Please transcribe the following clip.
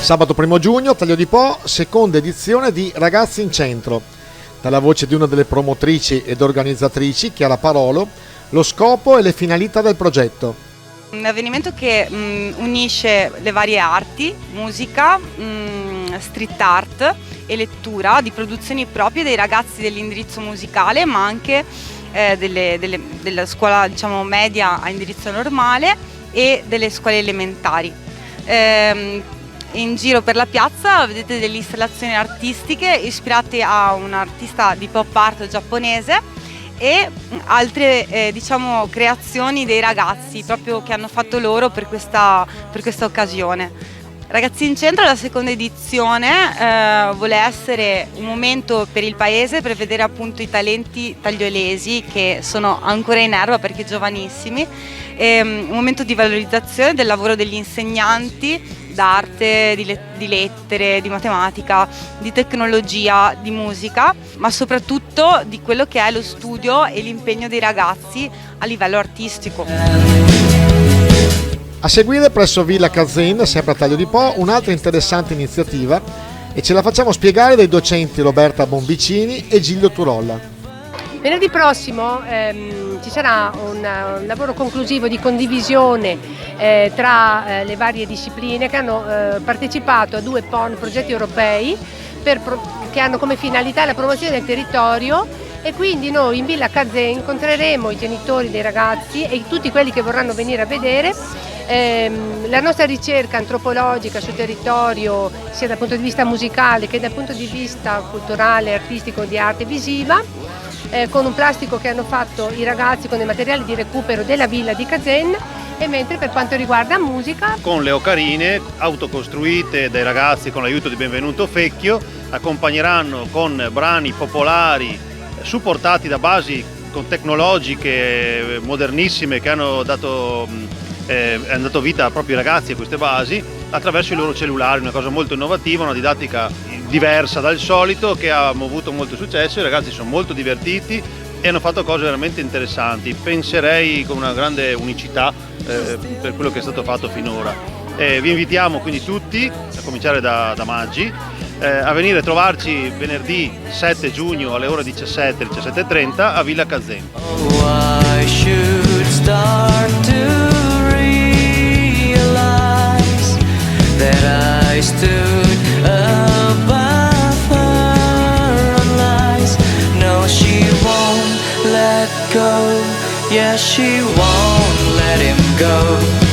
Sabato 1 giugno, Taglio di Po, seconda edizione di Ragazzi in Centro. Dalla voce di una delle promotrici ed organizzatrici, Chiara Parolo, lo scopo e le finalità del progetto. Un avvenimento che unisce le varie arti, musica, street art e lettura di produzioni proprie dei ragazzi dell'indirizzo musicale, ma anche della scuola, diciamo, media a indirizzo normale e delle scuole elementari. In giro per la piazza vedete delle installazioni artistiche ispirate a un artista di pop art giapponese e altre diciamo creazioni dei ragazzi proprio che hanno fatto loro per questa occasione. Ragazzi in Centro, la seconda edizione, vuole essere un momento per il paese per vedere appunto i talenti tagliolesi che sono ancora in erba perché giovanissimi, un momento di valorizzazione del lavoro degli insegnanti d'arte, di lettere, di matematica, di tecnologia, di musica, ma soprattutto di quello che è lo studio e l'impegno dei ragazzi a livello artistico. A seguire presso Villa Kazin, sempre a Taglio di Po, un'altra interessante iniziativa e ce la facciamo spiegare dai docenti Roberta Bonvicini e Gildo Turolla. Venerdì prossimo ci sarà un lavoro conclusivo di condivisione tra le varie discipline che hanno partecipato a 2 PON, progetti europei, che hanno come finalità la promozione del territorio, e quindi noi in Villa Kazin incontreremo i genitori dei ragazzi e tutti quelli che vorranno venire a vedere la nostra ricerca antropologica sul territorio, sia dal punto di vista musicale che dal punto di vista culturale, artistico, di arte visiva, con un plastico che hanno fatto i ragazzi con i materiali di recupero della villa di Kazin. E mentre per quanto riguarda musica, con le ocarine autocostruite dai ragazzi con l'aiuto di Benvenuto Fecchio, accompagneranno con brani popolari supportati da basi tecnologiche modernissime che hanno dato vita proprio ai ragazzi a queste basi attraverso i loro cellulari, una cosa molto innovativa, una didattica diversa dal solito che ha avuto molto successo. I ragazzi sono molto divertiti e hanno fatto cose veramente interessanti, penserei con una grande unicità per quello che è stato fatto finora. Vi invitiamo quindi tutti, a cominciare da Maggi, a venire a trovarci venerdì 7 giugno alle ore 17, 17:30 a Villa Kazin. Let go, yeah, she won't let him go.